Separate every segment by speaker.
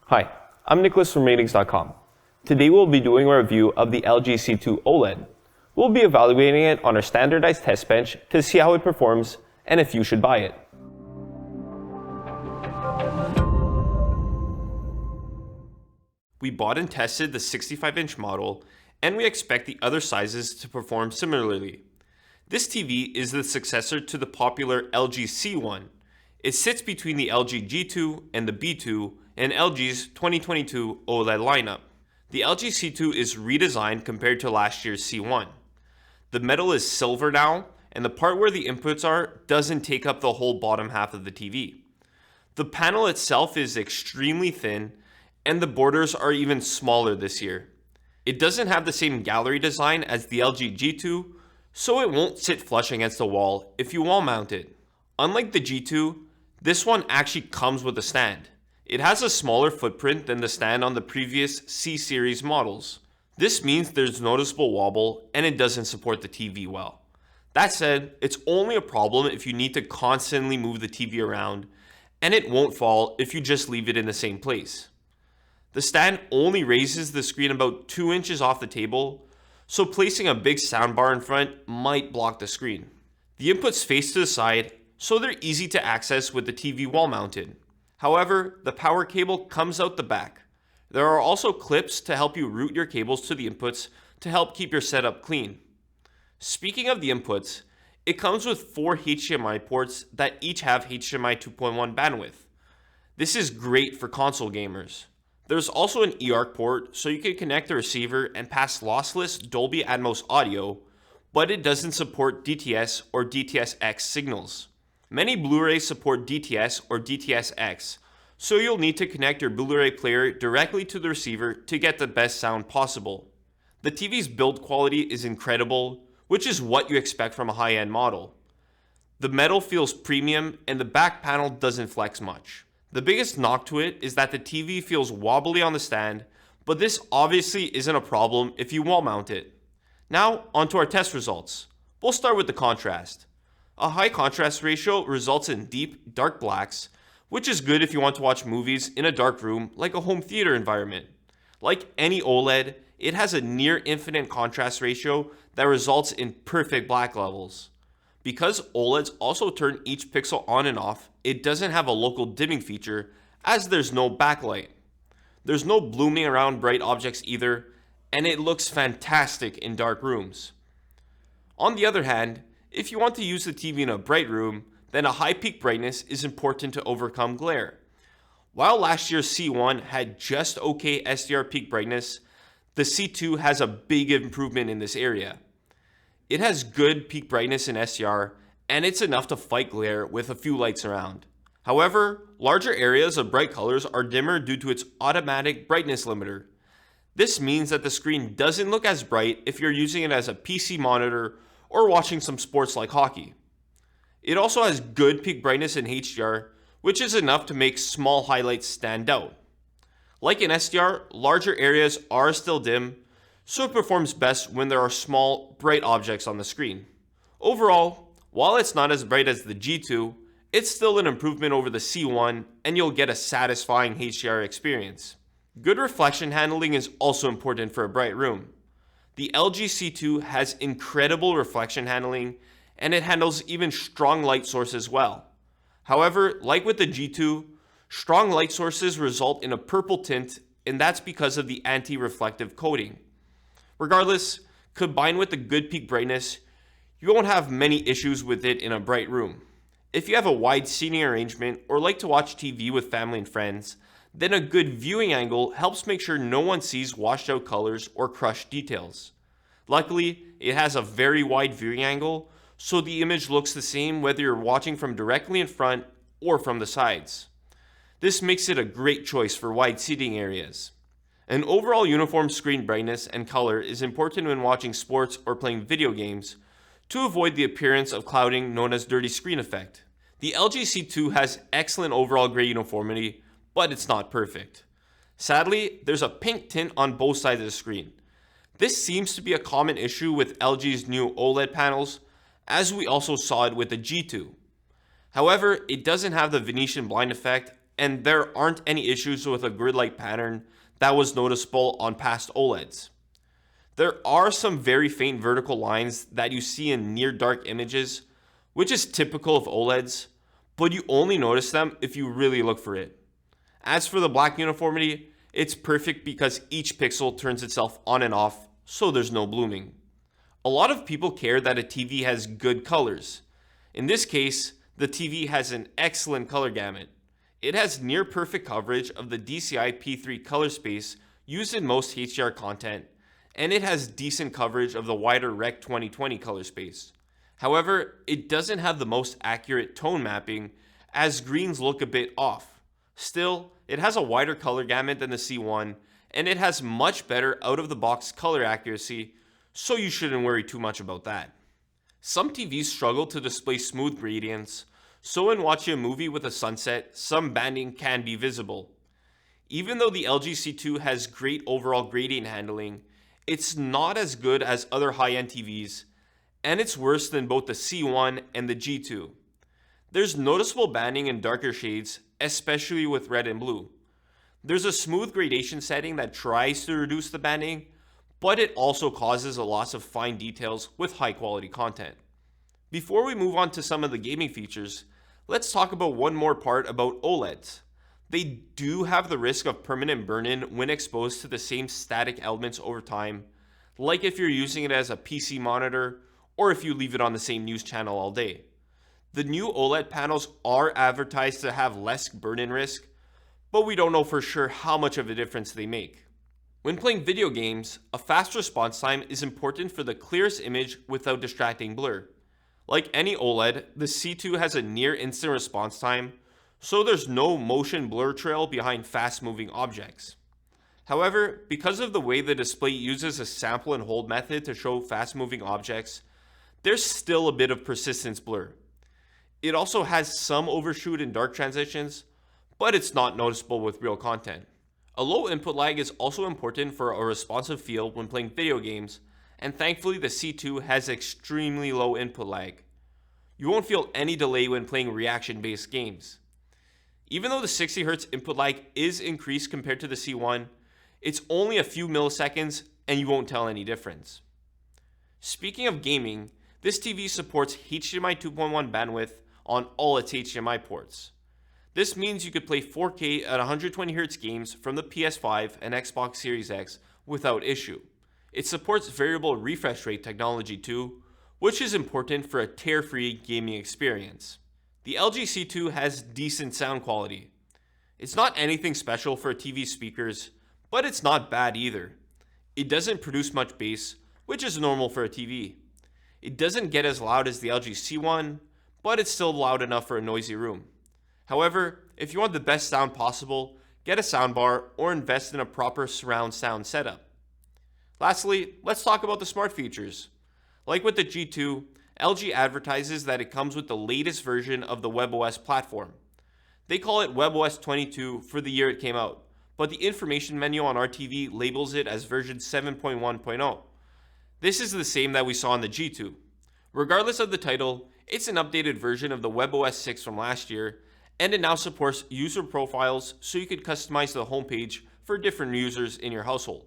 Speaker 1: Hi, I'm Nicholas from Ratings.com. Today we'll be doing a review of the LG C2 OLED. We'll be evaluating it on our standardized test bench to see how it performs and if you should buy it. We bought and tested the 65-inch model, and we expect the other sizes to perform similarly. This TV is the successor to the popular LG C1. It sits between the LG G2 and the B2 in LG's 2022 OLED lineup. The LG C2 is redesigned compared to last year's C1. The metal is silver now, and the part where the inputs are doesn't take up the whole bottom half of the TV. The panel itself is extremely thin, and the borders are even smaller this year. It doesn't have the same gallery design as the LG G2, so it won't sit flush against the wall if you wall mount it. Unlike the G2, this one actually comes with a stand. It has a smaller footprint than the stand on the previous C-series models. This means there's noticeable wobble and it doesn't support the TV well. That said, it's only a problem if you need to constantly move the TV around, and it won't fall if you just leave it in the same place. The stand only raises the screen about 2 inches off the table, so placing a big soundbar in front might block the screen. The inputs face to the side, so they're easy to access with the TV wall mounted. However, the power cable comes out the back. There are also clips to help you route your cables to the inputs to help keep your setup clean. Speaking of the inputs, it comes with 4 HDMI ports that each have HDMI 2.1 bandwidth. This is great for console gamers. There's also an eARC port, so you can connect the receiver and pass lossless Dolby Atmos audio, but it doesn't support DTS or DTS-X signals. Many Blu-rays support DTS or DTS-X, so you'll need to connect your Blu-ray player directly to the receiver to get the best sound possible. The TV's build quality is incredible, which is what you expect from a high-end model. The metal feels premium and the back panel doesn't flex much. The biggest knock to it is that the TV feels wobbly on the stand, but this obviously isn't a problem if you wall mount it. Now, onto our test results. We'll start with the contrast. A high contrast ratio results in deep, dark blacks, which is good if you want to watch movies in a dark room like a home theater environment. Like any OLED, it has a near infinite contrast ratio that results in perfect black levels. Because OLEDs also turn each pixel on and off, it doesn't have a local dimming feature as there's no backlight. There's no blooming around bright objects either, and it looks fantastic in dark rooms. On the other hand, if you want to use the TV in a bright room, then a high peak brightness is important to overcome glare. While last year's C1 had just okay SDR peak brightness, the C2 has a big improvement in this area. It has good peak brightness in SDR, and it's enough to fight glare with a few lights around. However, larger areas of bright colors are dimmer due to its automatic brightness limiter. This means that the screen doesn't look as bright if you're using it as a PC monitor or watching some sports like hockey. It also has good peak brightness in HDR, which is enough to make small highlights stand out. Like in SDR, larger areas are still dim, so it performs best when there are small, bright objects on the screen. Overall, while it's not as bright as the G2, it's still an improvement over the C1, and you'll get a satisfying HDR experience. Good reflection handling is also important for a bright room. The LG C2 has incredible reflection handling, and it handles even strong light sources well. However, like with the G2, strong light sources result in a purple tint, and that's because of the anti-reflective coating. Regardless, combined with the good peak brightness, you won't have many issues with it in a bright room. If you have a wide seating arrangement or like to watch TV with family and friends, then a good viewing angle helps make sure no one sees washed out colors or crushed details. Luckily, it has a very wide viewing angle, so the image looks the same whether you're watching from directly in front or from the sides. This makes it a great choice for wide seating areas. An overall uniform screen brightness and color is important when watching sports or playing video games to avoid the appearance of clouding known as dirty screen effect. The LG C2 has excellent overall gray uniformity, but it's not perfect. Sadly, there's a pink tint on both sides of the screen. This seems to be a common issue with LG's new OLED panels, as we also saw it with the G2. However, it doesn't have the Venetian blind effect and there aren't any issues with a grid-like pattern that was noticeable on past OLEDs. There are some very faint vertical lines that you see in near dark images, which is typical of OLEDs, but you only notice them if you really look for it. As for the black uniformity, it's perfect because each pixel turns itself on and off, so there's no blooming. A lot of people care that a TV has good colors. In this case, the TV has an excellent color gamut. It has near perfect coverage of the DCI P3 color space used in most HDR content, and it has decent coverage of the wider Rec 2020 color space. However, it doesn't have the most accurate tone mapping, as greens look a bit off. Still, it has a wider color gamut than the C1, and it has much better out-of-the-box color accuracy, so you shouldn't worry too much about that. Some TVs struggle to display smooth gradients, so when watching a movie with a sunset, some banding can be visible. Even though the LG C2 has great overall gradient handling, it's not as good as other high-end TVs, and it's worse than both the C1 and the G2. There's noticeable banding in darker shades, especially with red and blue. There's a smooth gradation setting that tries to reduce the banding, but it also causes a loss of fine details with high-quality content. Before we move on to some of the gaming features, let's talk about one more part about OLEDs. They do have the risk of permanent burn-in when exposed to the same static elements over time, like if you're using it as a PC monitor or if you leave it on the same news channel all day. The new OLED panels are advertised to have less burn-in risk, but we don't know for sure how much of a difference they make. When playing video games, a fast response time is important for the clearest image without distracting blur. Like any OLED, the C2 has a near instant response time, so there's no motion blur trail behind fast-moving objects. However, because of the way the display uses a sample and hold method to show fast-moving objects, there's still a bit of persistence blur. It also has some overshoot in dark transitions, but it's not noticeable with real content. A low input lag is also important for a responsive feel when playing video games, and thankfully the C2 has extremely low input lag. You won't feel any delay when playing reaction-based games. Even though the 60Hz input lag is increased compared to the C1, it's only a few milliseconds and you won't tell any difference. Speaking of gaming, this TV supports HDMI 2.1 bandwidth on all its HDMI ports. This means you could play 4K at 120Hz games from the PS5 and Xbox Series X without issue. It supports variable refresh rate technology too, which is important for a tear-free gaming experience. The LG C2 has decent sound quality. It's not anything special for TV speakers, but it's not bad either. It doesn't produce much bass, which is normal for a TV. It doesn't get as loud as the LG C1, but it's still loud enough for a noisy room. However, if you want the best sound possible, get a soundbar or invest in a proper surround sound setup. Lastly, let's talk about the smart features. Like with the G2, LG advertises that it comes with the latest version of the webOS platform. They call it webOS 22 for the year it came out, but the information menu on our TV labels it as version 7.1.0. This is the same that we saw on the G2. Regardless of the title, it's an updated version of the webOS 6 from last year, and it now supports user profiles so you could customize the homepage for different users in your household.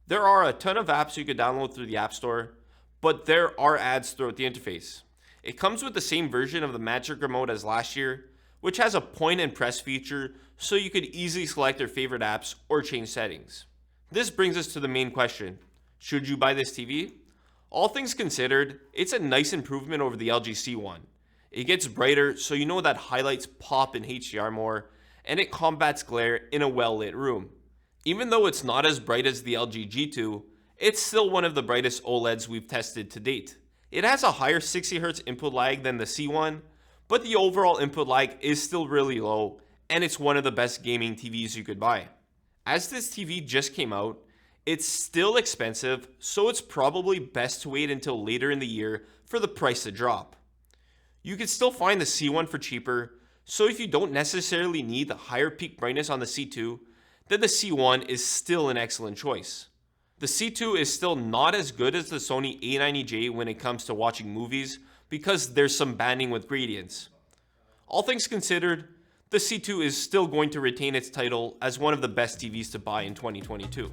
Speaker 1: There are a ton of apps you could download through the App Store, but there are ads throughout the interface. It comes with the same version of the Magic Remote as last year, which has a point and press feature so you could easily select your favorite apps or change settings. This brings us to the main question: should you buy this TV? All things considered, it's a nice improvement over the LG C1. It gets brighter so you know that highlights pop in HDR more, and it combats glare in a well-lit room. Even though it's not as bright as the LG G2, it's still one of the brightest OLEDs we've tested to date. It has a higher 60Hz input lag than the C1, but the overall input lag is still really low, and it's one of the best gaming TVs you could buy. As this TV just came out, it's still expensive, so it's probably best to wait until later in the year for the price to drop. You could still find the C1 for cheaper, so if you don't necessarily need the higher peak brightness on the C2, then the C1 is still an excellent choice. The C2 is still not as good as the Sony A90J when it comes to watching movies because there's some banding with gradients. All things considered, the C2 is still going to retain its title as one of the best TVs to buy in 2022.